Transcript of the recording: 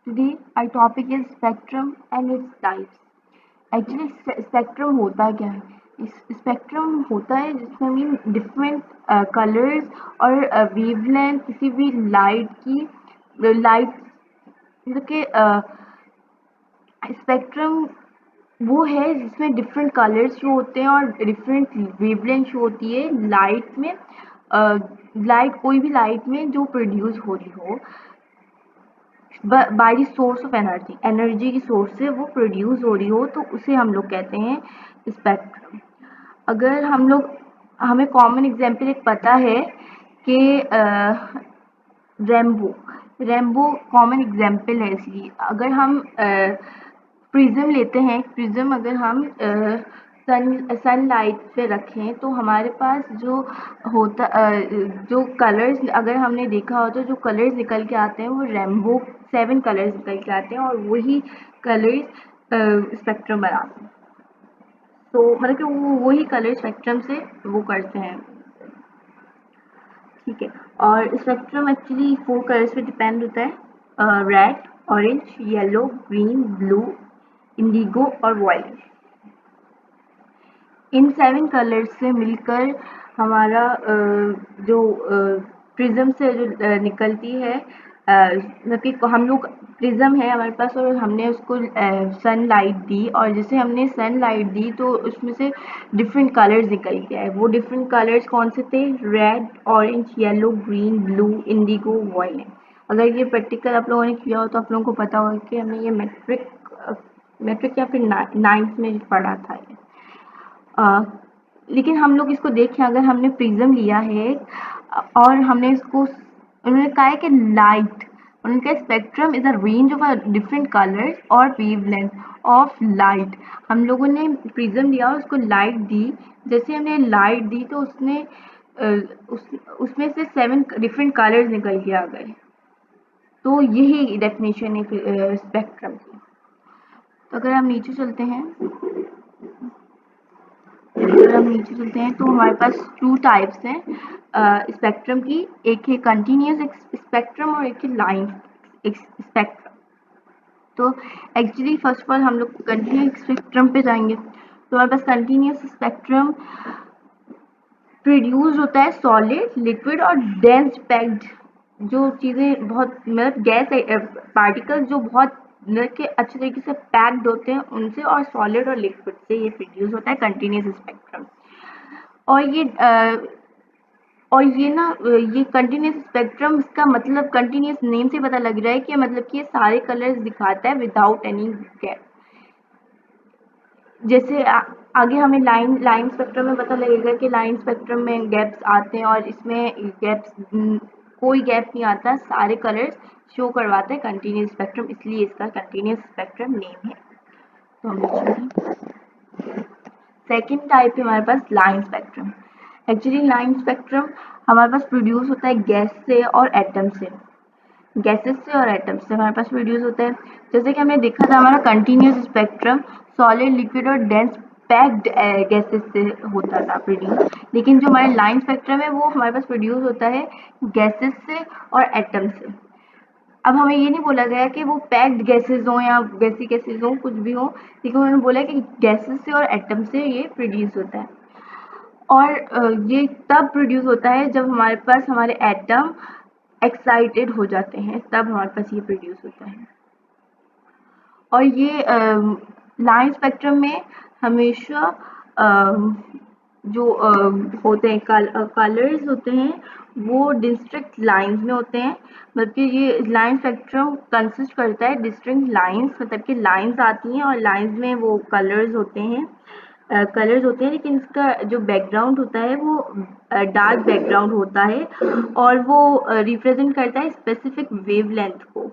Today our topic is spectrum and its types. Actually spectrum होता क्या है? Spectrum होता है जिसमें मीन डिफरेंट कलर्स और वेवलेंथ किसी भी लाइट की लाइट मतलब के स्पेक्ट्रम वो है जिसमें डिफरेंट कलर्स शो होते हैं और डिफरेंट वेवलेंथ शो होती है लाइट में। लाइट कोई भी लाइट में जो प्रोड्यूस हो रही हो by the source of energy, energy की सोर्स से वो प्रोड्यूस हो रही हो तो उसे हम लोग कहते हैं स्पेक्ट्रम। अगर हमें कॉमन एग्जांपल एक पता है कि रेनबो रेनबो कॉमन एग्जांपल है इसकी। अगर हम प्रिज्म लेते हैं, प्रिज्म अगर हम सनलाइट पे रखें तो हमारे पास जो कलर्स अगर हमने देखा हो तो जो कलर्स निकल के आते हैं वो रेनबो 7 कलर्स निकल के आते हैं और वही कलर्स स्पेक्ट्रम बनाते हैं। तो मतलब कि वो वही कलर स्पेक्ट्रम से वो करते हैं, ठीक है। और स्पेक्ट्रम एक्चुअली 4 कलर्स पे डिपेंड होता है, red, orange, yellow, green, blue, Indigo और वायलेट। इन 7 कलर्स से मिलकर हमारा जो प्रिज्म से जो निकलती है, मतलब कि हम लोग प्रिज्म है हमारे पास और हमने उसको सनलाइट दी और जैसे हमने सनलाइट दी तो उसमें से डिफरेंट कलर्स निकल के आए। वो डिफरेंट कलर्स कौन से थे? Red, orange, yellow, green, blue, indigo, violet. अगर ये प्रैक्टिकल आप लोगों ने किया हो तो आप लोगों को पता होगा कि हमने ये मैट्रिक या फिर नाइन्थ में पढ़ा था ये। लेकिन हम लोग इसको देखें, अगर हमने प्रिज्म लिया है और हमने इसको उन्होंने कहा है कि लाइट, उन्होंने कहा spectrum is a range of different colours और वेवलेंथ ऑफ लाइट। हम लोगों ने प्रिज्म लिया और उसको लाइट दी, जैसे हमने लाइट दी तो उसमें से 7 डिफरेंट कलर्स निकल के आ गए। तो यही डेफिनेशन है स्पेक्ट्रम की। तो अगर हम नीचे चलते हैं तो हमारे पास 2 टाइप्स हैं स्पेक्ट्रम की। एक है कंटिन्यूस स्पेक्ट्रम और एक है लाइन स्पेक्ट्रम। तो एक्चुअली फर्स्ट ऑफ ऑल हम लोग कंटिन्यूस स्पेक्ट्रम पे जाएंगे। तो हमारे पास कंटिन्यूस स्पेक्ट्रम प्रोड्यूस होता है सॉलिड, लिक्विड और डेंस पैक्ड, जो चीज़ें बहुत मतलब गैस पार्टिकल्स जो बहुत मतलब कि अच्छे तरीके से पैक्ड होते हैं उनसे, और सॉलिड और लिक्विड से ये प्रोड्यूस होता है कंटिन्यूस स्पेक्ट्रम। ये कंटिन्यूस स्पेक्ट्रम, इसका मतलब कंटिन्यूस नेम से पता लग रहा है कि मतलब कि ये सारे कलर्स दिखाता है विदाउट एनी गैप। जैसे आगे हमें लाइन स्पेक्ट्रम में पता लगेगा कि लाइन स्पेक्ट्रम में गैप्स आते हैं और इसमें गैप्स कोई गैप नहीं आता, सारे कलर्स शो करवाते हैं कंटिन्यूस स्पेक्ट्रम, इसलिए इसका कंटिन्यूस स्पेक्ट्रम नेम है। तो हम सेकेंड टाइप है हमारे पास line spectrum. Actually line spectrum हमारे पास प्रोड्यूस होता है गैस से और एटम से, गैसेस से और एटम से हमारे पास प्रोड्यूस होता है। जैसे कि हमने देखा था हमारा कंटिन्यूस स्पेक्ट्रम सॉलिड, लिक्विड और डेंस पैक्ड गैसेस से होता था प्रोड्यूस, लेकिन जो हमारे लाइन स्पेक्ट्रम है वो हमारे पास प्रोड्यूस होता है गैसेस से और एटम से। अब हमें ये नहीं बोला गया कि वो पैक्ड गैसेस हों या वैसी गैसेस हों, कुछ भी हो, लेकिन उन्होंने बोला कि गैसेस से और एटम से ये प्रोड्यूस होता है। और ये तब प्रोड्यूस होता है जब हमारे पास हमारे एटम एक्साइटेड हो जाते हैं, तब हमारे पास ये प्रोड्यूस होता है। और ये लाइन स्पेक्ट्रम में हमेशा जो होते हैं कलर्स होते हैं वो डिस्ट्रिक्ट लाइंस में होते हैं। मतलब कि ये लाइन स्पेक्ट्रम कंसिस्ट करता है डिस्टिंक्ट लाइंस, मतलब कि लाइंस आती हैं और लाइंस में वो कलर्स होते हैं, लेकिन इसका जो बैकग्राउंड होता है वो डार्क बैकग्राउंड होता है और वो रिप्रेजेंट करता है स्पेसिफिक वेवलेंथ को।